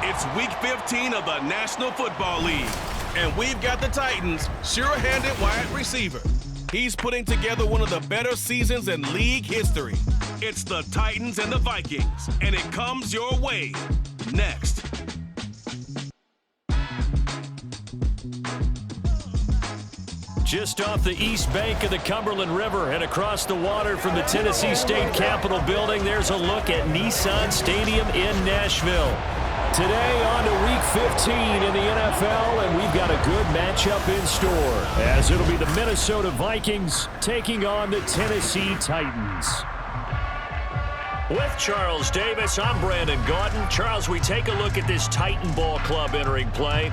It's Week 15 of the National Football League, and we've got the Titans' sure-handed wide receiver. He's putting together one of the better seasons in league history. It's the Titans and the Vikings, and it comes your way next. Just off the east bank of the Cumberland River and across the water from the Tennessee State Capitol building, there's a look at Nissan Stadium in Nashville. Today on to Week 15 in the NFL, and we've got a good matchup in store, as it'll be the Minnesota Vikings taking on the Tennessee Titans. With Charles Davis, I'm Brandon Gaudin. Charles, we take a look at this Titan Ball Club entering play.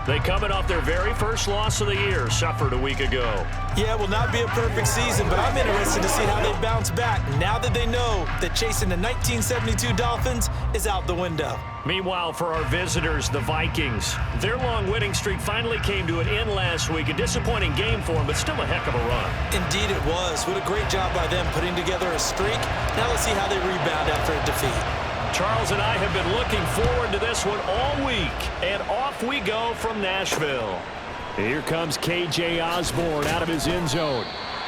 They coming off their very first loss of the year, suffered a week ago. Yeah, will not be a perfect season, but I'm interested to see how they bounce back now that they know that chasing the 1972 Dolphins is out the window. Meanwhile, for our visitors, the Vikings, their long winning streak finally came to an end last week. A disappointing game for them, but still a heck of a run. Indeed it was. What a great job by them putting together a streak. Now let's see how they rebound after a defeat. Charles and I have been looking forward to this one all week, and off we go from Nashville. Here comes K.J. Osborne out of his end zone.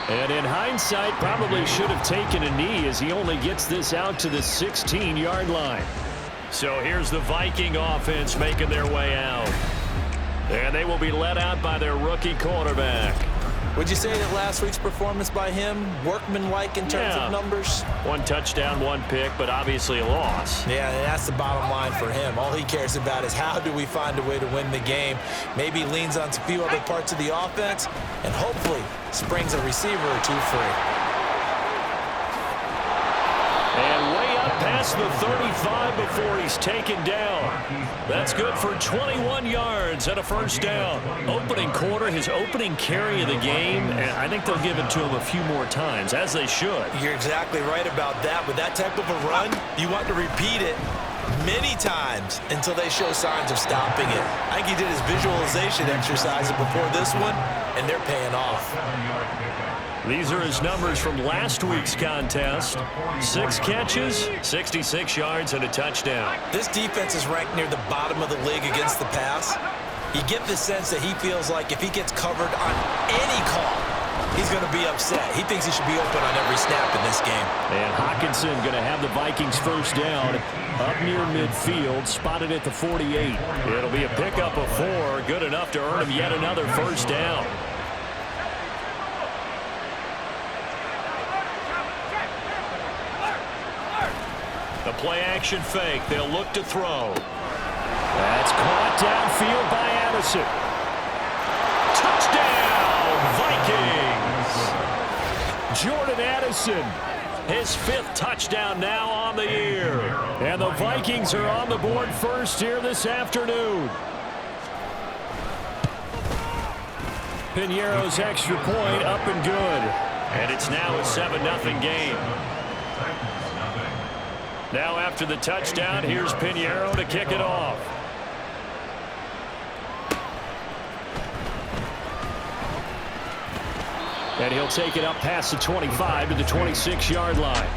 And in hindsight, probably should have taken a knee as he only gets this out to the 16-yard line. So here's the Viking offense making their way out. And they will be led out by their rookie quarterback. Would you say that last week's performance by him, workmanlike in terms of numbers? One touchdown, one pick, but obviously a loss. Yeah, and that's the bottom line for him. All he cares about is how do we find a way to win the game. Maybe he leans on a few other parts of the offense and hopefully springs a receiver or two free. And way up past the 35 before he's taken down. That's good for 21 yards and a first down. Opening quarter, his opening carry of the game, and I think they'll give it to him a few more times, as they should. You're exactly right about that. With that type of a run, you want to repeat it many times until they show signs of stopping it. I think he did his visualization exercise before this one, and they're paying off. These are his numbers from last week's contest. 6 catches, 66 yards, and a touchdown. This defense is ranked near the bottom of the league against the pass. You get the sense that he feels like if he gets covered on any call, he's going to be upset. He thinks he should be open on every snap in this game. And Hockenson going to have the Vikings first down up near midfield, spotted at the 48. It'll be a pickup of 4, good enough to earn him yet another first down. The play-action fake. They'll look to throw. That's caught downfield by Addison. Touchdown, Vikings! Jordan Addison, his 5th touchdown now on the year. And the Vikings are on the board first here this afternoon. Piñeiro's extra point up and good. And it's now a 7-0 game. Now after the touchdown, here's Piñeiro to kick it off. And he'll take it up past the 25 to the 26-yard line.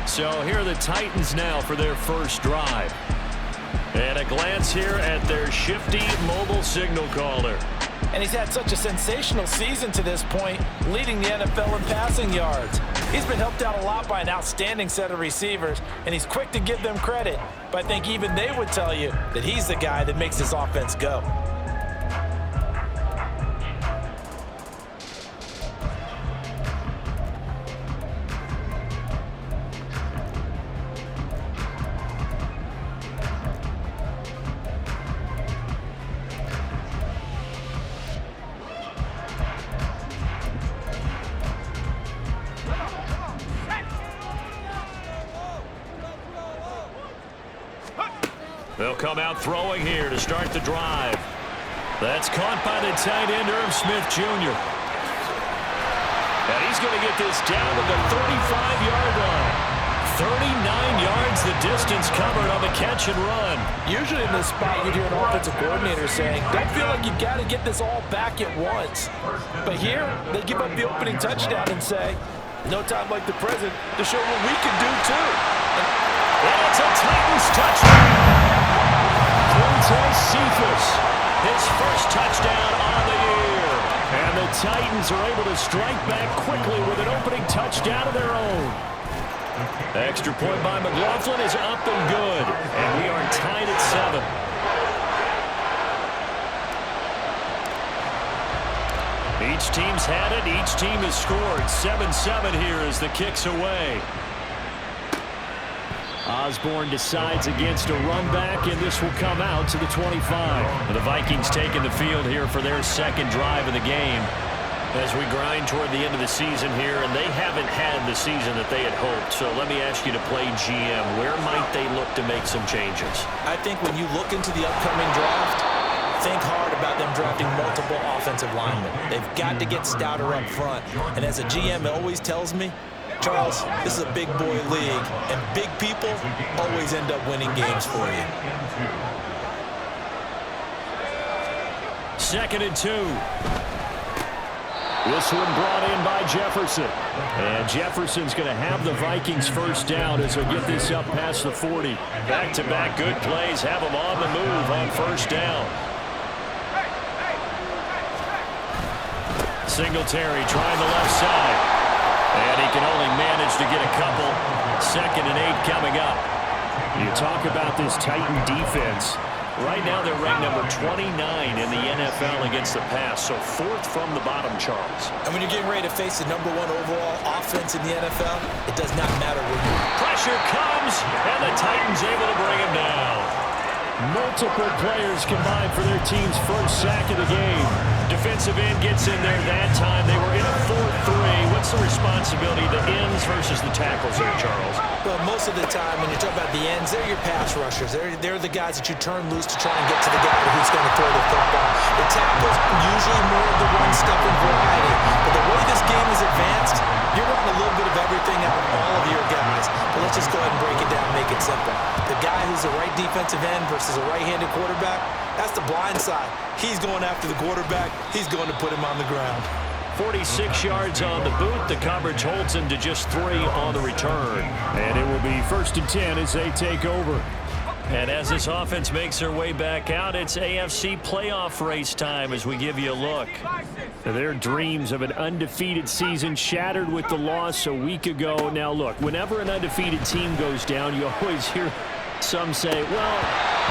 So here are the Titans now for their first drive. And a glance here at their shifty mobile signal caller. And he's had such a sensational season to this point, leading the NFL in passing yards. He's been helped out a lot by an outstanding set of receivers, and he's quick to give them credit. But I think even they would tell you that he's the guy that makes this offense go. They'll come out throwing here to start the drive. That's caught by the tight end, Irv Smith Jr. And he's going to get this down to the 35-yard line. 39 yards the distance covered on the catch and run. Usually in this spot, you'd hear an offensive coordinator saying, don't feel like you've got to get this all back at once. But here, they give up the opening touchdown and say, no time like the present to show what we can do too. And it's a Titans touchdown. Titans are able to strike back quickly with an opening touchdown of their own. Extra point by McLaughlin is up and good, and we are tied at 7. Each team's had it. Each team has scored. 7-7 here as the kick's away. Osborne decides against a run back, and this will come out to the 25. The Vikings taking the field here for their second drive of the game as we grind toward the end of the season here, and they haven't had the season that they had hoped. So let me ask you to play GM. Where might they look to make some changes? I think when you look into the upcoming draft, think hard about them drafting multiple offensive linemen. They've got to get stouter up front. And as a GM always tells me, Charles, this is a big boy league, and big people always end up winning games for you. 2nd and 2. This one brought in by Jefferson. And Jefferson's going to have the Vikings first down as they get this up past the 40. Back-to-back good plays have them on the move on first down. Singletary trying the left side. And he can only manage to get a couple. 2nd and 8 coming up. You talk about this Titan defense. Right now they're ranked number 29 in the NFL against the pass, so 4th from the bottom, Charles. And when you're getting ready to face the number 1 overall offense in the NFL, it does not matter where you are. Pressure comes, and the Titans able to bring him down. Multiple players combined for their team's first sack of the game. Defensive end gets in there that time. They were in a 4-3. What's the responsibility, the ends versus the tackles here, Charles? Well, most of the time when you talk about the ends, they're your pass rushers. They're the guys that you turn loose to try and get to the guy who's going to throw the football. The tackles, usually more of the run-stuffing variety. But the way this game is advanced, you're running a little bit of everything out of all of your guys. But let's just go ahead and break it down, make it simple. The guy who's the right defensive end versus a right-handed quarterback, that's the blind side. He's going after the quarterback. He's going to put him on the ground. 46 yards on the boot. The coverage holds him to just 3 on the return. And it will be 1st and 10 as they take over. And as this offense makes their way back out, it's AFC playoff race time as we give you a look. Their dreams of an undefeated season shattered with the loss a week ago. Now, look, whenever an undefeated team goes down, you always hear some say, well,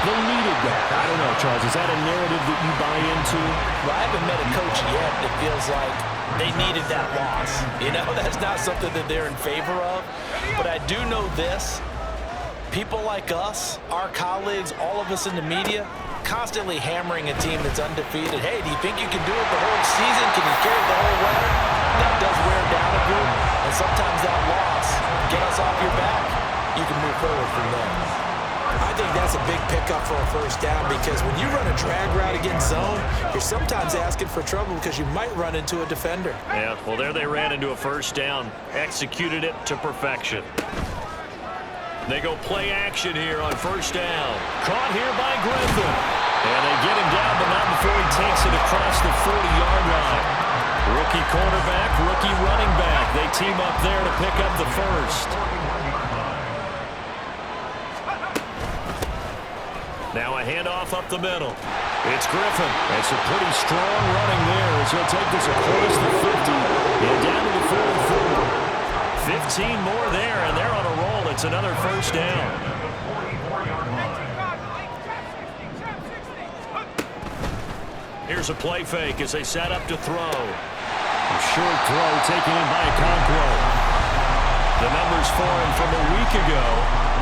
they needed that. I don't know, Charles. Is that a narrative that you buy into? Well, I haven't met a coach yet that feels like they needed that loss. You know, that's not something that they're in favor of. But I do know this. People like us, our colleagues, all of us in the media, constantly hammering a team that's undefeated. Hey, do you think you can do it the whole season? Can you carry it the whole way? That does wear down a group. And sometimes that loss, get us off your back, you can move forward from there. I think that's a big pickup for a first down because when you run a drag route against zone, you're sometimes asking for trouble because you might run into a defender. Yeah, well, there they ran into a first down, executed it to perfection. They go play action here on first down. Caught here by Griffin. And they get him down, but not before he takes it across the 40-yard line. Rookie quarterback, rookie running back. They team up there to pick up the first. Now a handoff up the middle. It's Griffin. It's a pretty strong running there as he'll take this across the 50 and down to the 44. 15 more there, and they're on a roll. It's another first down. Here's a play fake as they set up to throw. A short throw taken in by Okonkwo. The numbers for him from a week ago.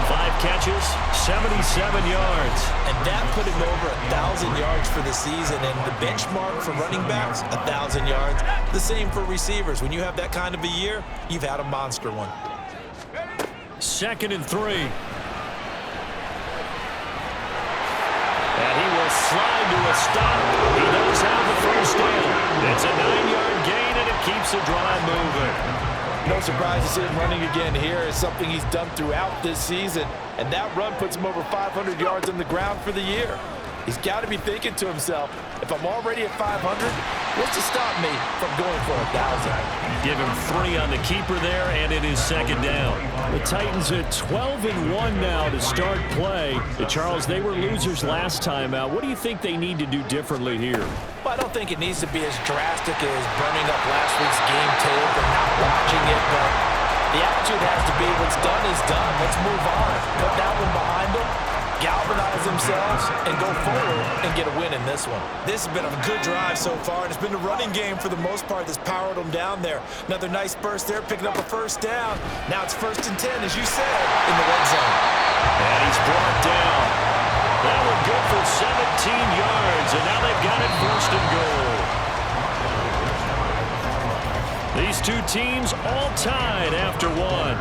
5 catches, 77 yards. And that put him over 1,000 yards for the season. And the benchmark for running backs, 1,000 yards. The same for receivers. When you have that kind of a year, you've had a monster one. 2nd and 3. And he will slide to a stop. He does have the first down. It's a 9-yard gain, and it keeps the drive moving. No surprise to see him running again here. It's something he's done throughout this season. And that run puts him over 500 yards on the ground for the year. He's got to be thinking to himself, if I'm already at 500, what's to stop me from going for 1,000? Give him 3 on the keeper there, and it is second down. The Titans at 12-1 now to start play. Charles, they were losers last time out. What do you think they need to do differently here? Well, I don't think it needs to be as drastic as burning up last week's game tape and not watching it, but the attitude has to be what's done is done. Let's move on. Put that one behind them, galvanize themselves, and go forward and get a win in this one. This has been a good drive so far, and it's been the running game for the most part that's powered them down there. Another nice burst there, picking up a first down. Now it's 1st and 10, as you said, in the red zone. And he's brought down. That one good for 17 yards, and now they've got it 1st and goal. These two teams all tied after 1.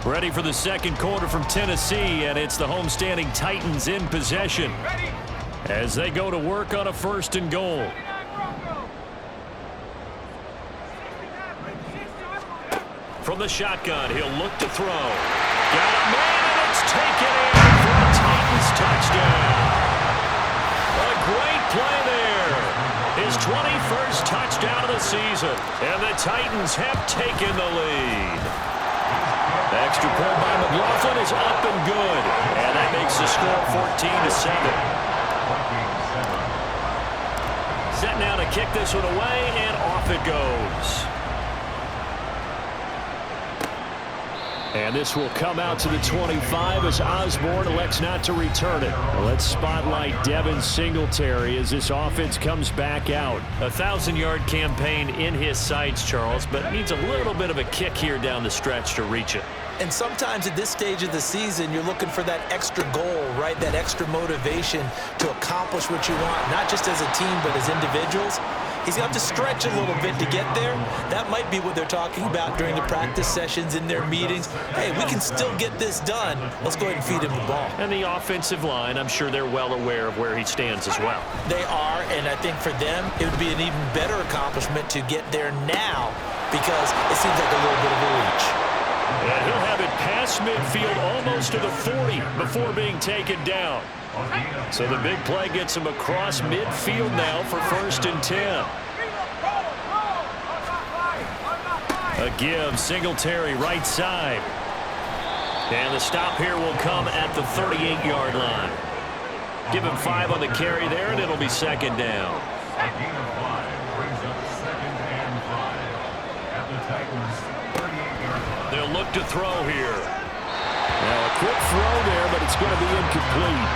Ready for the second quarter from Tennessee, and it's the homestanding Titans in possession as they go to work on a 1st and goal. From the shotgun, he'll look to throw. Got a man, and it's taken in for a Titans touchdown. A great play there. His 21st touchdown of the season, and the Titans have taken the lead. The extra point by McLaughlin is up and good, and that makes the score 14-7. Set now to kick this one away, and off it goes. And this will come out to the 25 as Osborne elects not to return it. Let's spotlight Devin Singletary as this offense comes back out. A 1,000-yard campaign in his sights, Charles, but needs a little bit of a kick here down the stretch to reach it. And sometimes at this stage of the season, you're looking for that extra goal, right? That extra motivation to accomplish what you want, not just as a team, but as individuals. He's got to stretch a little bit to get there. That might be what they're talking about during the practice sessions, in their meetings. Hey, we can still get this done. Let's go ahead and feed him the ball. And the offensive line, I'm sure they're well aware of where he stands as well. They are, and I think for them, it would be an even better accomplishment to get there now because it seems like a little bit of a reach. And he'll have it past midfield almost to the 40 before being taken down. So the big play gets him across midfield now for 1st and 10. A give, Singletary right side. And the stop here will come at the 38-yard line. Give him 5 on the carry there, and it'll be 2nd down. They'll look to throw here. Now a quick throw there, but it's going to be incomplete.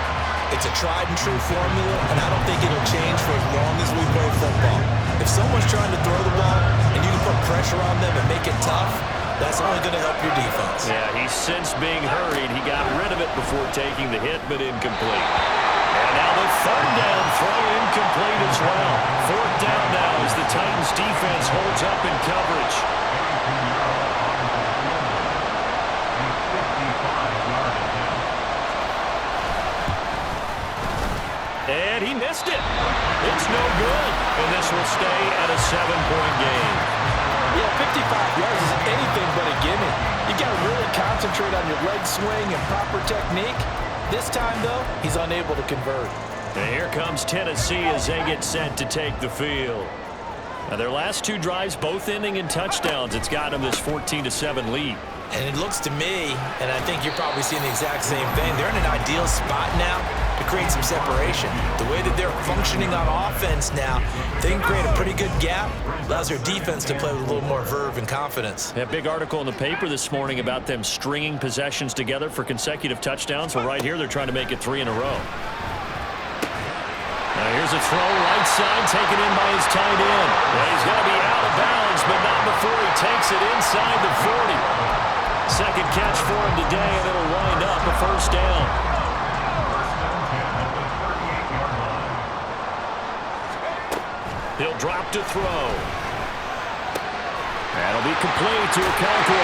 It's a tried-and-true formula, and I don't think it'll change for as long as we play football. If someone's trying to throw the ball and you can put pressure on them and make it tough, that's only going to help your defense. Yeah, he's since being hurried. He got rid of it before taking the hit, but incomplete. And now the 3rd down throw incomplete as well. 4th down now as the Titans defense holds up in coverage. And he missed it. It's no good. And this will stay at a 7-point game. Yeah, 55 yards is anything but a gimme. You got to really concentrate on your leg swing and proper technique. This time, though, he's unable to convert. And here comes Tennessee as they get set to take the field. Now, their last 2 drives, both ending in touchdowns. It's got them this 14-7 lead. And it looks to me, and I think you're probably seeing the exact same thing, they're in an ideal spot now to create some separation. The way that they're functioning on offense now, they can create a pretty good gap, allows their defense to play with a little more verve and confidence. That big article in the paper this morning about them stringing possessions together for consecutive touchdowns. Well, right here, they're trying to make it 3 in a row. Now here's a throw right side taken in by his tight end. Well, he's going to be out of bounds, but not before he takes it inside the 40. Second catch for him today, and it'll wind up a 1st down. He'll drop to throw. That'll be complete to Okonkwo.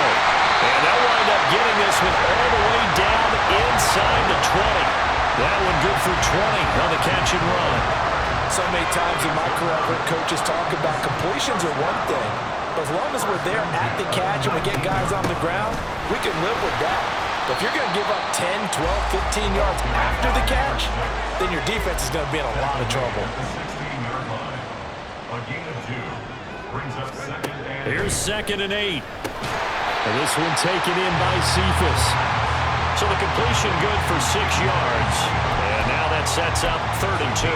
And they'll wind up getting this one all the way down inside the 20. That one good for 20 on the catch and run. So many times in my career, I've heard coaches talk about completions are one thing. But as long as we're there at the catch and we get guys on the ground, we can live with that. But if you're going to give up 10, 12, 15 yards after the catch, then your defense is going to be in a lot of trouble. Here's 2nd and 8. And this one taken in by Cephas. So the completion good for 6 yards. And now that sets up 3rd and 2.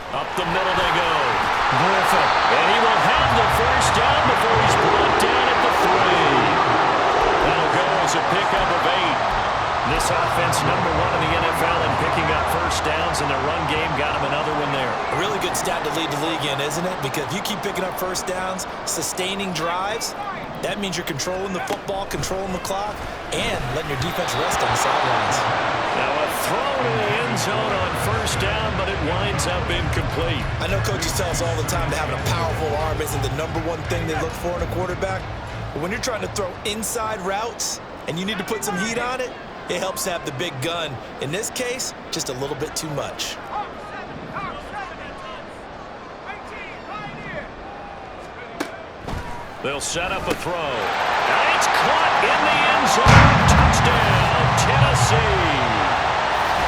Up the middle they go. Griffin. And he will have the first down before he's brought down at the 3. That'll go as a pickup of 8. This offense, #1 in the NFL in picking up first downs, and their run game got him another one there. A really good stat to lead the league in, isn't it? Because if you keep picking up first downs, sustaining drives, that means you're controlling the football, controlling the clock, and letting your defense rest on the sidelines. Now a throw to the end zone on first down, but it winds up incomplete. I know coaches tell us all the time that having a powerful arm isn't the #1 thing they look for in a quarterback. But when you're trying to throw inside routes and you need to put some heat on it, it helps to have the big gun. In this case, just a little bit too much. They'll set up a throw. And it's caught in the end zone. Touchdown, Tennessee.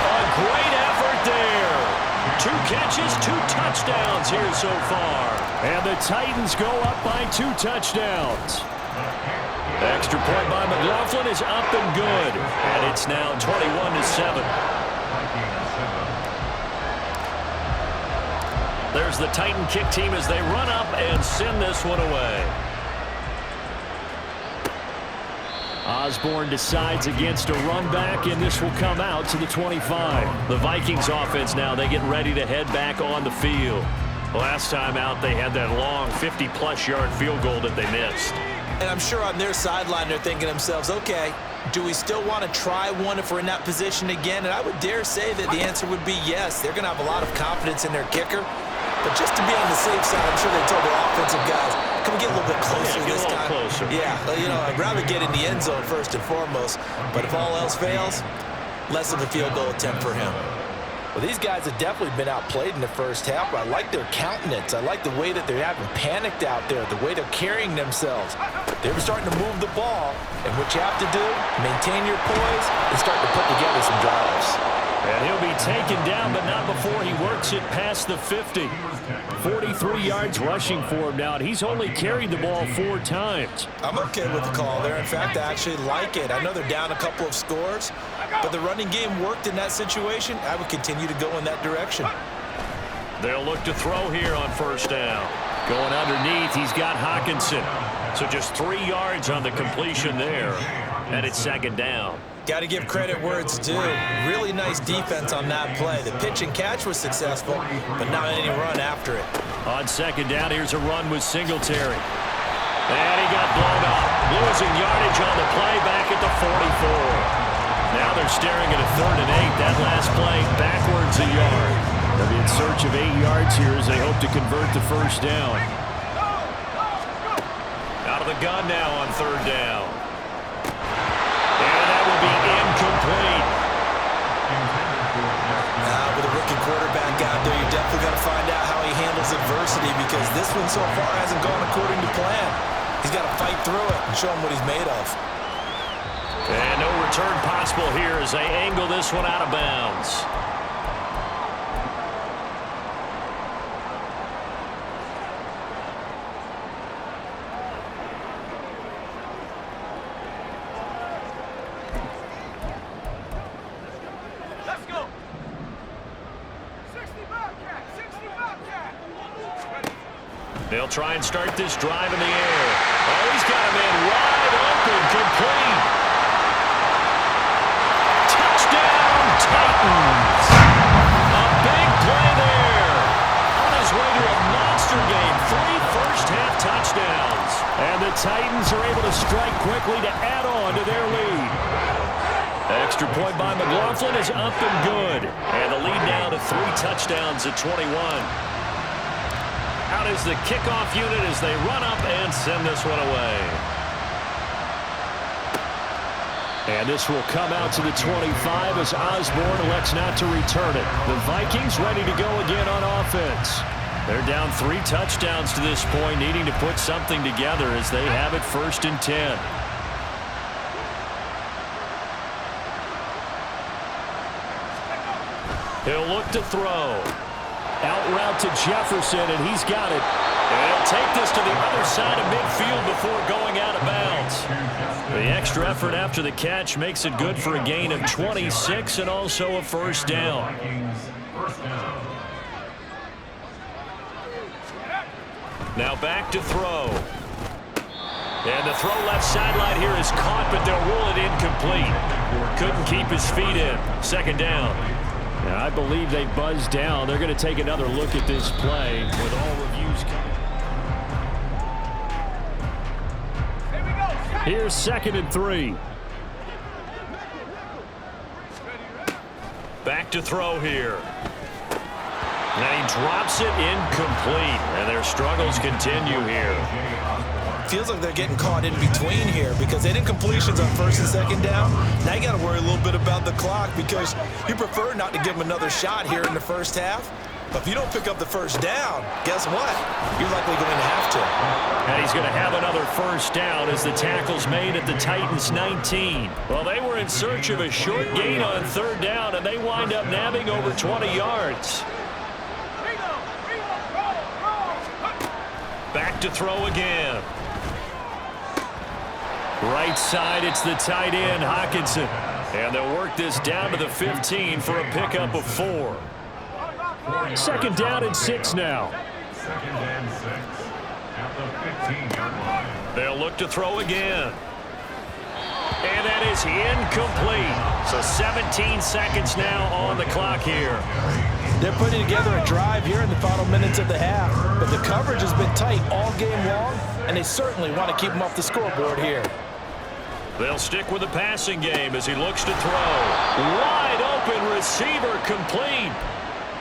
A great effort there. 2 catches, 2 touchdowns here so far. And the Titans go up by 2 touchdowns. Extra point by McLaughlin is up and good. And it's now 21-7. There's the Titan kick team as they run up and send this one away. Osborne decides against a run back, and this will come out to the 25. The Vikings offense now, they get ready to head back on the field. Last time out, they had that long 50-plus yard field goal that they missed. And I'm sure on their sideline they're thinking to themselves, okay, do we still want to try one if we're in that position again? And I would dare say that the answer would be yes. They're going to have a lot of confidence in their kicker. But just to be on the safe side, I'm sure they told their offensive guys, can we get a little bit closer this time? Closer. Yeah, you know, I'd rather get in the end zone first and foremost. But if all else fails, less of a field goal attempt for him. Well, these guys have definitely been outplayed in the first half, but I like their countenance. I like the way that they're having panicked out there, the way they're carrying themselves. They're starting to move the ball, and what you have to do, maintain your poise and start to put together some drives. And he'll be taken down, but not before he works it past the 50. 43 yards rushing for him now, and he's only carried the ball 4 times. I'm okay with the call there. In fact, I actually like it. I know they're down a couple of scores, but the running game worked in that situation. I would continue to go in that direction. They'll look to throw here on first down. Going underneath, he's got Hockenson. So just 3 yards on the completion there, and it's 2nd down. Got to give credit where it's due. Really nice defense on that play. The pitch and catch was successful, but not any run after it. On 2nd down, here's a run with Singletary. And he got blown up. Losing yardage on the play back at the 44. Now they're staring at a 3rd and 8. That last play backwards a yard. They'll be in search of 8 yards here as they hope to convert the first down. Out of the gun now on 3rd down. And that will be incomplete. With a rookie quarterback out there, you definitely got to find out how he handles adversity, because this one so far hasn't gone according to plan. He's got to fight through it and show him what he's made of. And no return possible here as they angle this one out of bounds. They'll try and start this drive in the air. Oh, he's got a man wide open, complete. Touchdown, Titans. A big play there. On his way to a monster game. 3 first-half touchdowns. And the Titans are able to strike quickly to add on to their lead. Extra point by McLaughlin is up and good. And the lead now to 3 touchdowns at 21. Out is the kickoff unit as they run up and send this one away. And this will come out to the 25 as Osborne elects not to return it. The Vikings ready to go again on offense. They're down 3 touchdowns to this point, needing to put something together as they have it 1st and 10. He'll look to throw. Out route to Jefferson, and he's got it. And he'll take this to the other side of midfield before going out of bounds. The extra effort after the catch makes it good for a gain of 26 and also a 1st down. Now back to throw. And the throw left sideline here is caught, but they'll rule it incomplete. Couldn't keep his feet in. 2nd down. And I believe they buzzed down. They're going to take another look at this play with all reviews coming. Here's 2nd and 3. Back to throw here. And he drops it incomplete. And their struggles continue here. Feels like they're getting caught in between here because they did completions on 1st and 2nd down. Now you got to worry a little bit about the clock because you prefer not to give them another shot here in the 1st half. But if you don't pick up the 1st down, guess what? You're likely going to have to. And he's going to have another 1st down as the tackle's made at the Titans' 19. Well, they were in search of a short gain on 3rd down, and they wind up nabbing over 20 yards. Back to throw again. Right side, it's the tight end, Hockenson. And they'll work this down to the 15 for a pickup of 4. 2nd down and 6 now. 2nd and 6 at the 15-yard line. They'll look to throw again. And that is incomplete. So 17 seconds now on the clock here. They're putting together a drive here in the final minutes of the half, but the coverage has been tight all game long, and they certainly want to keep them off the scoreboard here. They'll stick with the passing game as he looks to throw. Wide open receiver complete.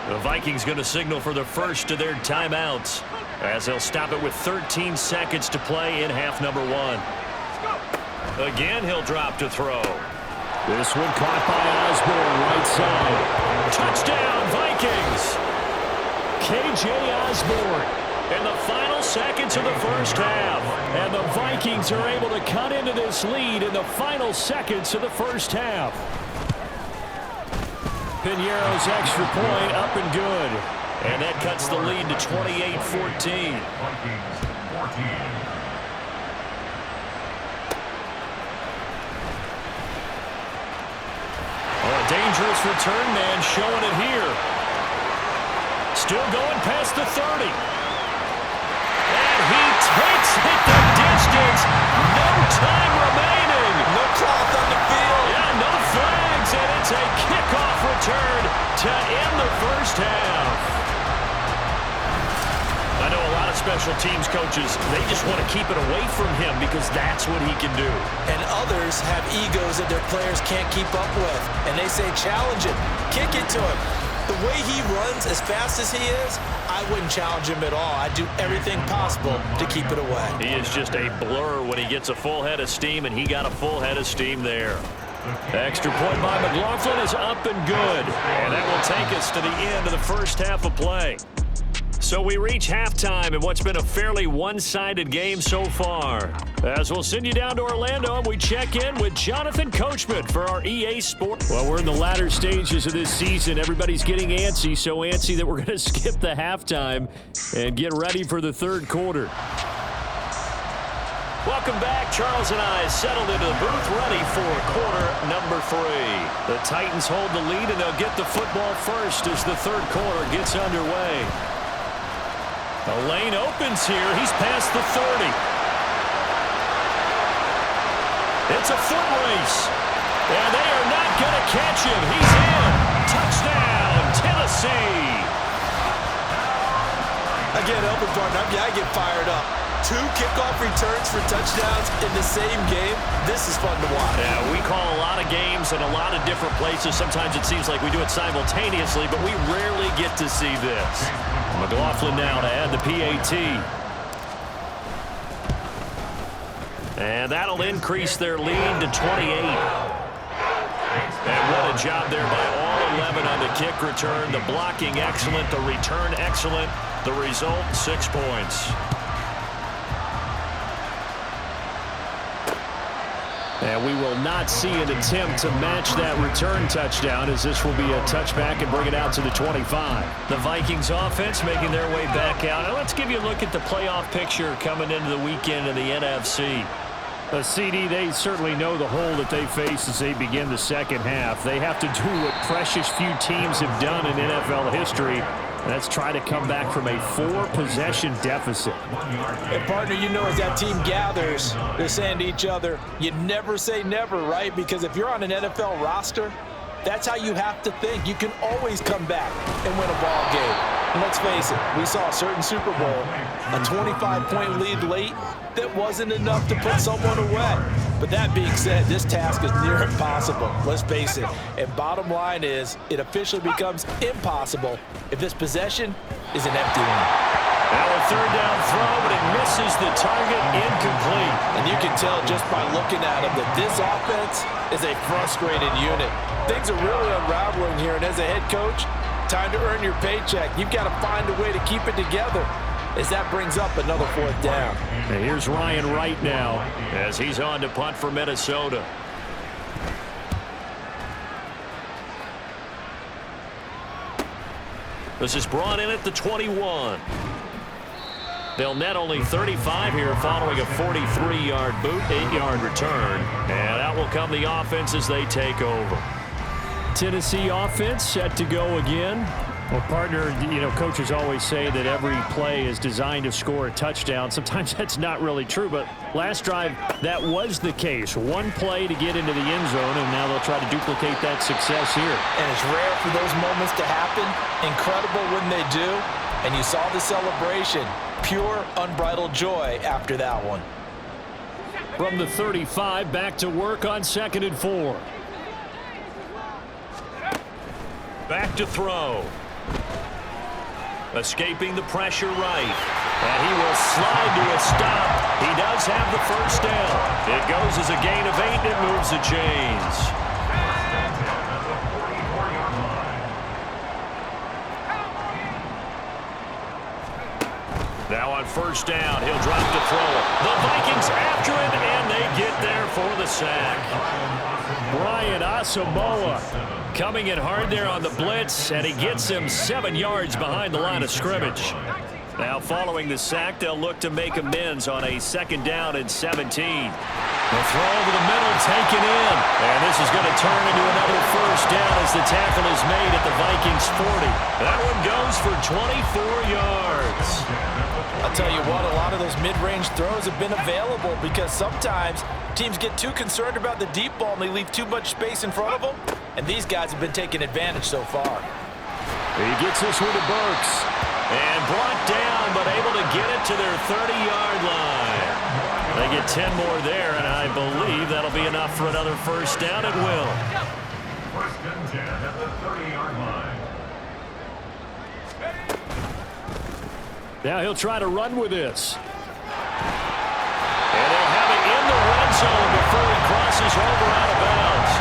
The Vikings going to signal for the first of their timeouts as they'll stop it with 13 seconds to play in half number 1. Again, he'll drop to throw. This one caught by Osborne, right side. Touchdown, Vikings! K.J. Osborne in the final seconds of the 1st half. And the Vikings are able to cut into this lead in the final seconds of the 1st half. Piñeiro's extra point up and good. And that cuts the lead to 28-14. Dangerous return man showing it here. Still going past the 30. And he takes it the distance. No time remaining. No clock on the field. Yeah, no flags, and it's a kickoff return to end the 1st half. I know a lot of special teams coaches, they just want to keep it away from him because that's what he can do. And others have egos that their players can't keep up with. And they say, challenge him, kick it to him. The way he runs as fast as he is, I wouldn't challenge him at all. I'd do everything possible to keep it away. He is just a blur when he gets a full head of steam, and he got a full head of steam there. Extra point by McLaughlin is up and good. And that will take us to the end of the 1st half of play. So we reach halftime in what's been a fairly one-sided game so far. As we'll send you down to Orlando and we check in with Jonathan Coachman for our EA Sports. Well, we're in the latter stages of this season. Everybody's getting antsy, so antsy that we're going to skip the halftime and get ready for the 3rd quarter. Welcome back. Charles and I settled into the booth ready for quarter number 3. The Titans hold the lead and they'll get the football first as the 3rd quarter gets underway. The lane opens here. He's past the 30. It's a foot race. And they are not going to catch him. He's in. Touchdown, Tennessee. Again, Elvin partner, I get fired up. 2 kickoff returns for touchdowns in the same game. This is fun to watch. Yeah, we call a lot of games in a lot of different places. Sometimes it seems like we do it simultaneously, but we rarely get to see this. McLaughlin now to add the PAT. And that'll increase their lead to 28. And what a job there by all 11 on the kick return. The blocking excellent, the return excellent. The result, 6 points. And we will not see an attempt to match that return touchdown, as this will be a touchback and bring it out to the 25. The Vikings offense making their way back out. Now let's give you a look at the playoff picture coming into the weekend in the NFC. CD, they certainly know the hole that they face as they begin the second half. They have to do what precious few teams have done in NFL history. That's try to come back from a 4-possession deficit. And partner, you know, as that team gathers, they're saying to each other, you never say never, right? Because if you're on an NFL roster, that's how you have to think. You can always come back and win a ball game. And let's face it, we saw a certain Super Bowl, a 25-point lead late, that wasn't enough to put someone away. But that being said, this task is near impossible. Let's face it. And bottom line is, it officially becomes impossible if this possession is an empty one. Now a third down throw, but it misses the target, incomplete. And you can tell just by looking at him that this offense is a frustrated unit. Things are really unraveling here, and as a head coach, time to earn your paycheck. You've got to find a way to keep it together, as that brings up another 4th down. And here's Ryan Wright now as he's on to punt for Minnesota. This is brought in at the 21. They'll net only 35 here following a 43-yard boot, 8-yard return. And out will come the offense as they take over. Tennessee offense set to go again. Well, partner, you know, coaches always say that every play is designed to score a touchdown. Sometimes that's not really true, but last drive, that was the case. One play to get into the end zone, and now they'll try to duplicate that success here. And it's rare for those moments to happen. Incredible when they do. And you saw the celebration. Pure, unbridled joy after that one. From the 35, back to work on 2nd and 4. Back to throw. Escaping the pressure right. And he will slide to a stop. He does have the first down. It goes as a gain of 8, and it moves the chains. Now on first down, he'll drop to throw it. The Vikings after it, and they get there for the sack. Brian Asamoah coming in hard there on the blitz, and he gets him 7 yards behind the line of scrimmage. Now following the sack, they'll look to make amends on a 2nd down and 17. The throw over the middle taken in, and this is going to turn into another first down as the tackle is made at the Vikings 40. That one goes for 24 yards. I'll tell you what, a lot of those mid-range throws have been available because sometimes teams get too concerned about the deep ball and they leave too much space in front of them, and these guys have been taking advantage so far. He gets this one to Burks, and brought down, but able to get it to their 30-yard line. They get 10 more there, and I believe that'll be enough for another first down. It will. 1st and 10 at the 30-yard line. Now he'll try to run with this. And they'll have it in the red zone before he crosses over out of bounds.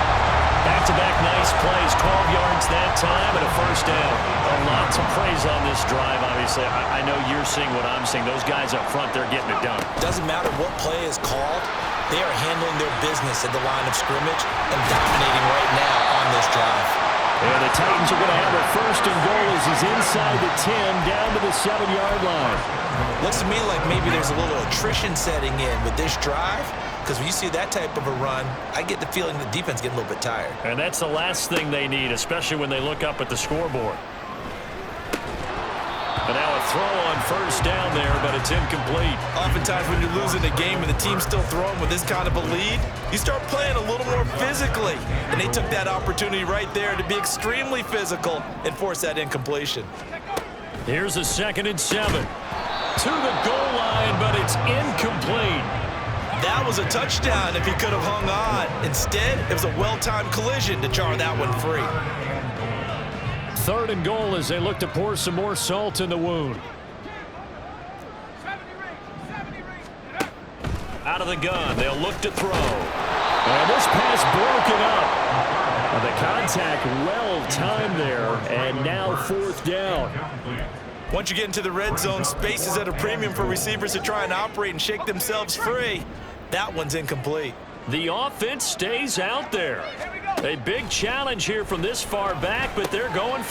Back-to-back nice plays, 12 yards that time, and a first down. A lot to praise on this drive, obviously. I know you're seeing what I'm seeing. Those guys up front, they're getting it done. Doesn't matter what play is called. They are handling their business at the line of scrimmage and dominating right now on this drive. And the Titans are going to have a 1st and goal as he's inside the 10, down to the 7-yard line. Looks to me like maybe there's a little attrition setting in with this drive, because when you see that type of a run, I get the feeling the defense getting a little bit tired. And that's the last thing they need, especially when they look up at the scoreboard. And now a throw on first down there, but it's incomplete. Oftentimes when you're losing a game and the team's still throwing with this kind of a lead, you start playing a little more physically. And they took that opportunity right there to be extremely physical and force that incompletion. Here's a 2nd and 7. To the goal line, but it's incomplete. That was a touchdown if he could have hung on. Instead, it was a well-timed collision to jar that one free. 3rd and goal as they look to pour some more salt in the wound. Out of the gun, they'll look to throw. And this pass broken up. The contact well timed there, and now 4th down. Once you get into the red zone, space is at a premium for receivers to try and operate and shake themselves free. That one's incomplete. The offense stays out there. A big challenge here from this far back, but they're going.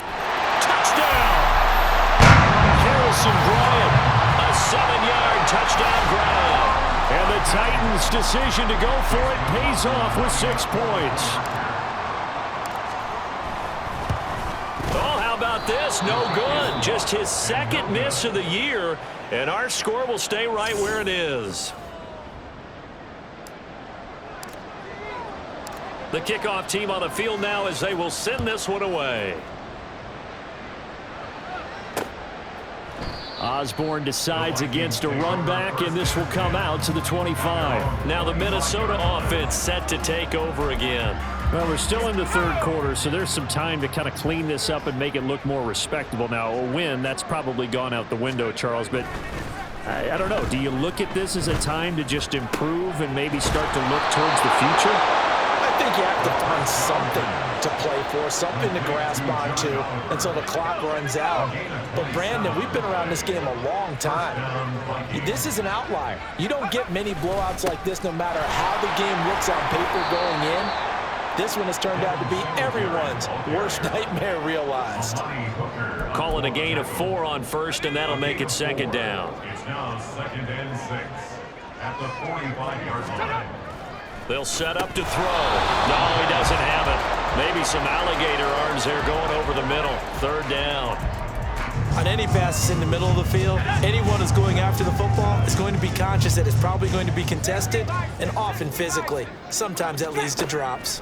Touchdown! Harrison Bryant, a 7-yard touchdown grab. And the Titans' decision to go for it pays off with 6 points. Oh, how about this? No good. Just his second miss of the year, and our score will stay right where it is. The kickoff team on the field now as they will send this one away. Osborne decides against a run back, and this will come out to the 25. Now the Minnesota offense set to take over again. Well, we're still in the third quarter, so there's some time to kind of clean this up and make it look more respectable. Now, a win, that's probably gone out the window, Charles, but I don't know. Do you look at this as a time to just improve and maybe start to look towards the future? I think you have to find something to play for, something to grasp onto until the clock runs out. But, Brandon, we've been around this game a long time. This is an outlier. You don't get many blowouts like this no matter how the game looks on paper going in. This one has turned out to be everyone's worst nightmare realized. Call it a gain of 4 on first, and that'll make it second down. It's now 2nd and 6 at the 45-yard line. They'll set up to throw. No, he doesn't have it. Maybe some alligator arms there going over the middle. 3rd down. On any passes in the middle of the field, anyone who's going after the football is going to be conscious that it's probably going to be contested and often physically. Sometimes that leads to drops.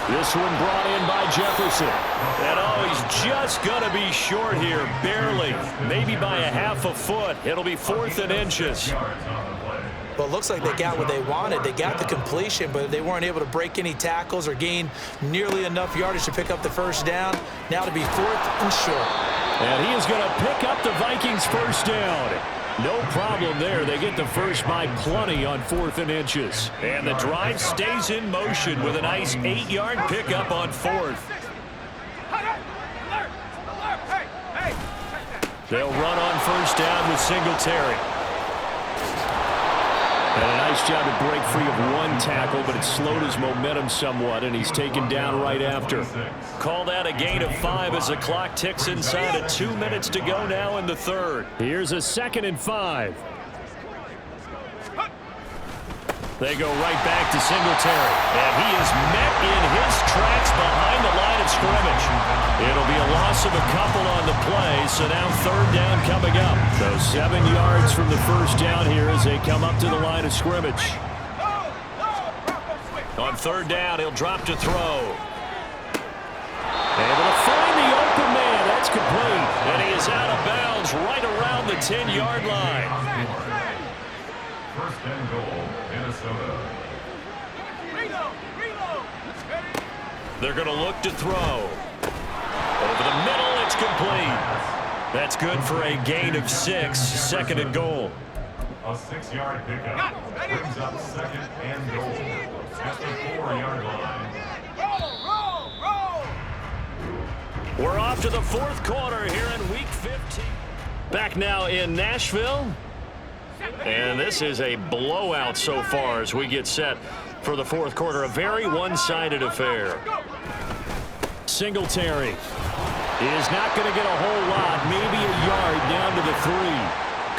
This one brought in by Jefferson. And oh, he's just going to be short here, barely. Maybe by a half a foot. It'll be 4th and inches. Well, it looks like they got what they wanted. They got the completion, but they weren't able to break any tackles or gain nearly enough yardage to pick up the first down. Now to be 4th and short. And he is going to pick up the Vikings' first down. No problem there. They get the first by plenty on 4th and inches. And the drive stays in motion with a nice 8-yard pickup on 4th. They'll run on first down with Singletary. And a nice job to break free of one tackle, but it slowed his momentum somewhat, and he's taken down right after. Call that a gain of 5 as the clock ticks inside of 2 minutes to go now in the third. Here's a 2nd and 5. They go right back to Singletary, and he is met in his tracks behind the line of scrimmage. It'll be a loss of a couple on the play, so now 3rd down coming up. So 7 yards from the first down here as they come up to the line of scrimmage. On 3rd down, he'll drop to throw. Able to find the open man. That's complete. And he is out of bounds right around the 10-yard line. 1st and goal, Minnesota. They're going to look to throw. Over the middle, it's complete. That's good for a gain of 6, 2nd and goal. A 6-yard pickup brings up 2nd and goal at the 4-yard line. We're off to the 4th quarter here in Week 15. Back now in Nashville. And this is a blowout so far as we get set for the 4th quarter. A very one-sided affair. Singletary is not going to get a whole lot, maybe a yard down to the 3.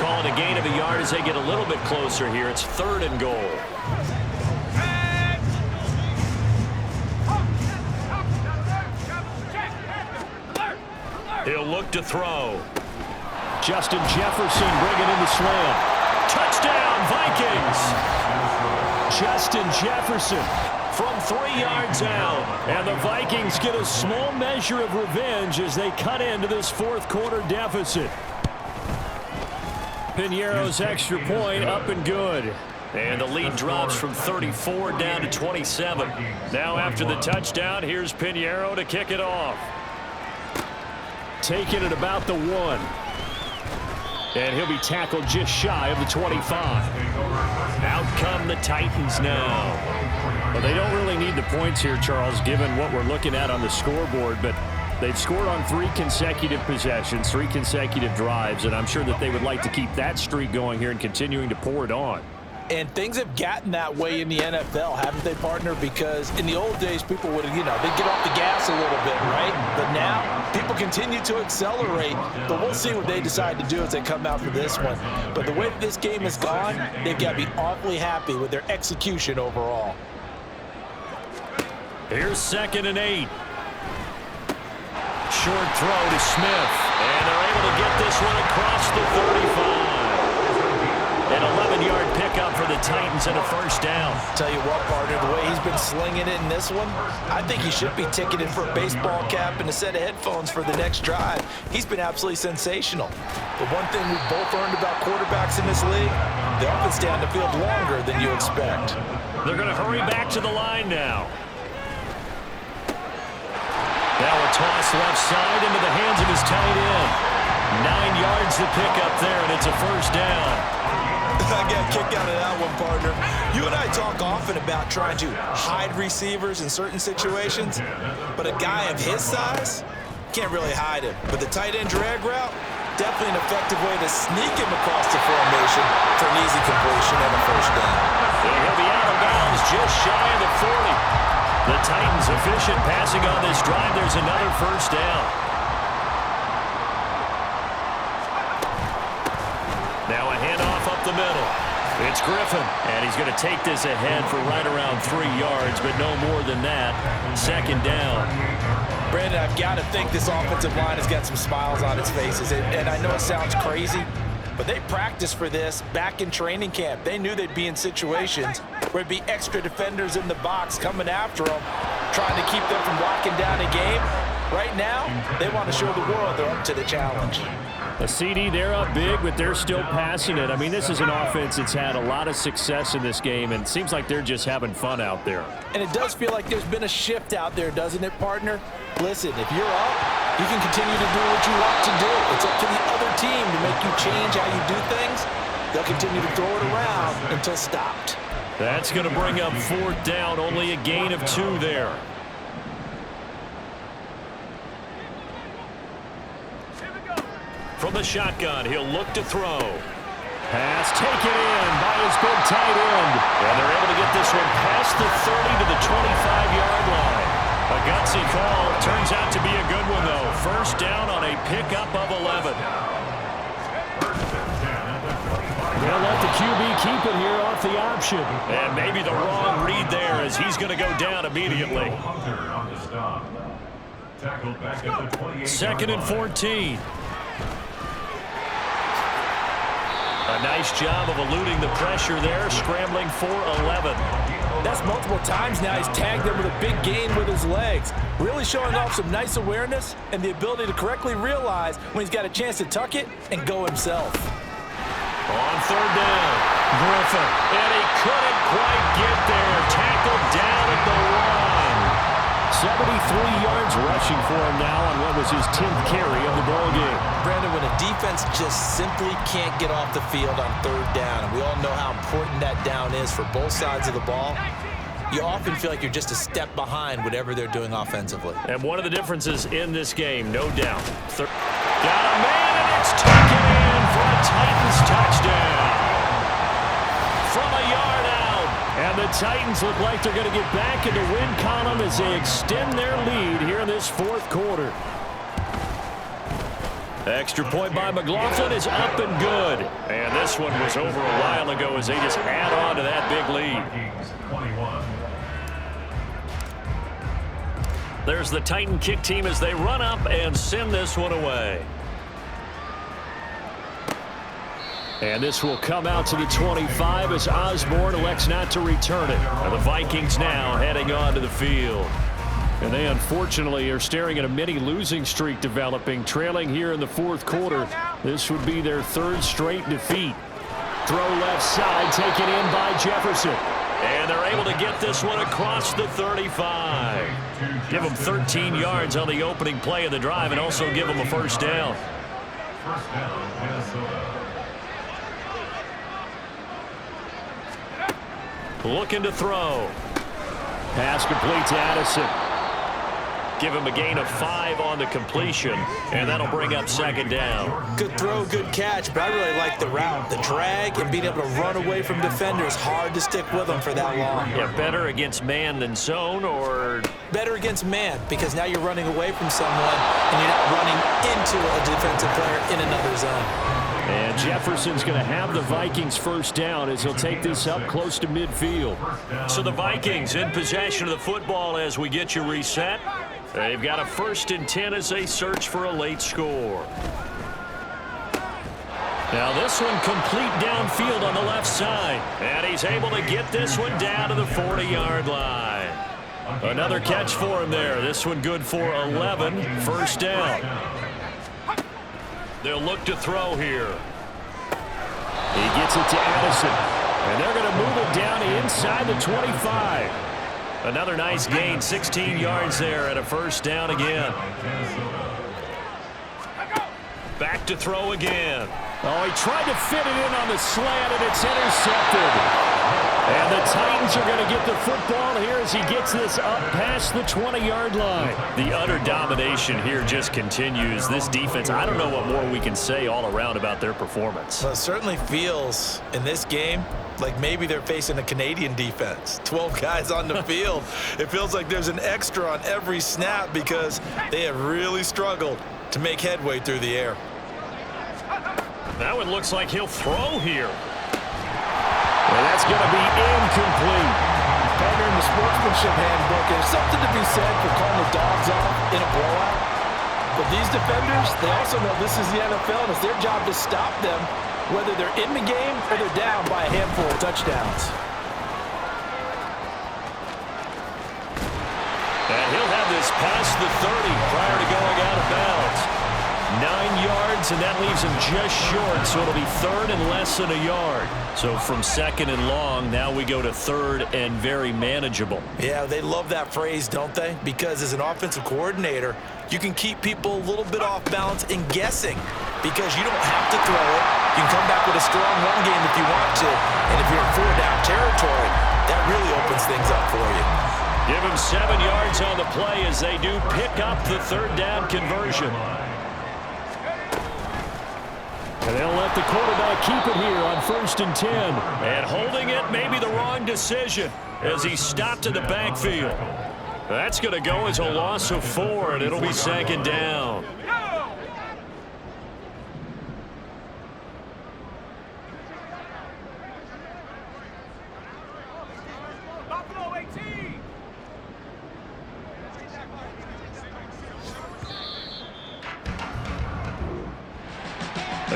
Call it a gain of a yard as they get a little bit closer here. It's 3rd and goal. He'll look to throw. Justin Jefferson bringing in the slam. Touchdown, Vikings! Justin Jefferson from 3 yards out. And the Vikings get a small measure of revenge as they cut into this 4th quarter deficit. Piñeiro's extra point up and good. And the lead drops from 34 down to 27. Now after the touchdown, here's Piñeiro to kick it off. Taking it about the 1. And he'll be tackled just shy of the 25. Out come the Titans now. Well, they don't really need the points here, Charles, given what we're looking at on the scoreboard. But They've scored on 3 consecutive possessions, 3 consecutive drives, and I'm sure that they would like to keep that streak going here and continuing to pour it on. And things have gotten that way in the NFL, haven't they, partner? Because in the old days, people would, they'd get off the gas a little bit, right? But now, people continue to accelerate. But we'll see what they decide to do as they come out for this one. But the way that this game has gone, they've got to be awfully happy with their execution overall. Here's 2nd and 8. Short throw to Smith. And they're able to get this one across the 35. An 11-yard pickup for the Titans and a first down. Tell you what, partner, the way he's been slinging it in this one, I think he should be ticketed for a baseball cap and a set of headphones for the next drive. He's been absolutely sensational. The one thing we've both learned about quarterbacks in this league, they often stay on the field longer than you expect. They're going to hurry back to the line now. Now a toss left side into the hands of his tight end. 9 yards to pick up there, and it's a first down. I got a kick out of that one, partner. You and I talk often about trying to hide receivers in certain situations, but a guy of his size can't really hide him. But the tight end drag route, definitely an effective way to sneak him across the formation for an easy completion and a first down. He'll be out of bounds just shy of the 40. The Titans efficient passing on this drive. There's another first down. Now a handoff up the middle. It's Griffin, and he's going to take this ahead for right around 3 yards, but no more than that. 2nd down. Brandon, I've got to think this offensive line has got some smiles on its faces, and I know it sounds crazy, but they practiced for this back in training camp. They knew they'd be in situations where there'd be extra defenders in the box coming after them, trying to keep them from locking down a game. Right now, they want to show the world they're up to the challenge. A CD, they're up big, but they're still passing it. I mean, this is an offense that's had a lot of success in this game, and it seems like they're just having fun out there. And it does feel like there's been a shift out there, doesn't it, partner? Listen, if you're up, you can continue to do what you want to do. It's up to the other team to make you change how you do things. They'll continue to throw it around until stopped. That's going to bring up 4th down, only a gain of 2 there. From the shotgun, he'll look to throw. Pass taken in by his big tight end. And they're able to get this one past the 30 to the 25-yard line. A gutsy call. Turns out to be a good one, though. First down on a pickup of 11. They'll let the QB keep it here off the option. And maybe the wrong read there as he's going to go down immediately. 2nd and 14. A nice job of eluding the pressure there, scrambling for 11. That's multiple times now he's tagged them with a big gain with his legs. Really showing off some nice awareness and the ability to correctly realize when he's got a chance to tuck it and go himself. On 3rd down, Griffin. And he couldn't quite get there. Tackled down at the 1. 73 yards rushing for him now on what was his 10th carry of the ball game. Brandon, when a defense just simply can't get off the field on 3rd down, and we all know how important that down is for both sides of the ball, you often feel like you're just a step behind whatever they're doing offensively. And one of the differences in this game, no doubt. Got a man, and it's taken in for a Titans touchdown. From a yard out. And the Titans look like they're going to get back into win column as they extend their lead here in this 4th quarter. Extra point by McLaughlin is up and good. And this one was over a while ago as they just add on to that big lead. There's the Titan kick team as they run up and send this one away. And this will come out to the 25 as Osborne elects not to return it. And the Vikings now heading onto the field. And they unfortunately are staring at a mini losing streak developing, trailing here in the 4th quarter. This would be their 3rd straight defeat. Throw left side taken in by Jefferson. And they're able to get this one across the 35. Give them 13 yards on the opening play of the drive and also give them a first down. First down, Minnesota. Looking to throw. Pass complete to Addison. give him a gain of 5 on the completion, and that'll bring up second down. Good throw, good catch, but I really like the route. The drag and being able to run away from defenders, hard to stick with them for that long. Yeah, better against man than zone, or? Better against man, because now you're running away from someone and you're not running into a defensive player in another zone. And Jefferson's going to have the Vikings first down as he'll take this up close to midfield. So the Vikings in possession of the football as we get you reset. They've got a 1st and 10 as they search for a late score. Now this one complete downfield on the left side. And he's able to get this one down to the 40-yard line. Another catch for him there. This one good for 11. First down. They'll look to throw here. He gets it to Addison. And they're going to move it down inside the 25. Another nice gain, 16 yards there and a first down again. Back to throw again. Oh, he tried to fit it in on the slant, and it's intercepted. And the Titans are going to get the football here as he gets this up past the 20-yard line. The utter domination here just continues. This defense, I don't know what more we can say all around about their performance. Well, it certainly feels in this game like maybe they're facing a Canadian defense. 12 guys on the field. It feels like there's an extra on every snap because they have really struggled to make headway through the air. That one looks like he'll throw here. And that's going to be incomplete. Partner, in the sportsmanship handbook, there's something to be said for calling the dogs off in a blowout. But these defenders, they also know this is the NFL, and it's their job to stop them, whether they're in the game or they're down by a handful of touchdowns. And he'll have this past the 30 prior to going out of bounds. 9 yards, and that leaves him just short, so it'll be 3rd and less than a yard. So from 2nd and long, now we go to 3rd and very manageable. Yeah, they love that phrase, don't they? Because as an offensive coordinator, you can keep people a little bit off balance and guessing because you don't have to throw it. You can come back with a strong run game if you want to. And if you're in 4-down territory, that really opens things up for you. Give him 7 yards on the play as they do pick up the 3rd down conversion. And they'll let the quarterback keep it here on 1st and 10. And holding it may be the wrong decision as he stopped in the backfield. That's going to go as a loss of 4, and it'll be 2nd down.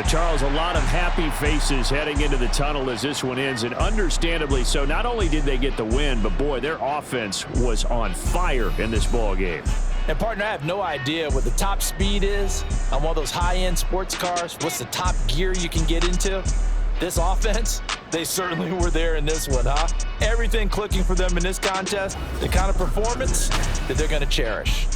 Charles, a lot of happy faces heading into the tunnel as this one ends, and understandably so. Not only did they get the win, but boy, their offense was on fire in this ball game. And partner, I have no idea what the top speed is on one of those high-end sports cars. What's the top gear you can get into? This offense, they certainly were there in this one, huh? Everything clicking for them in this contest, the kind of performance that they're going to cherish.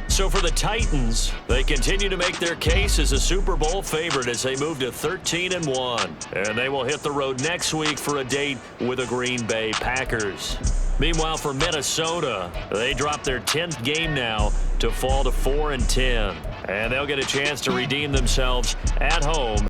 So for the Titans, they continue to make their case as a Super Bowl favorite as they move to 13-1. And they will hit the road next week for a date with the Green Bay Packers. Meanwhile, for Minnesota, they drop their 10th game now to fall to 4-10. And they'll get a chance to redeem themselves at home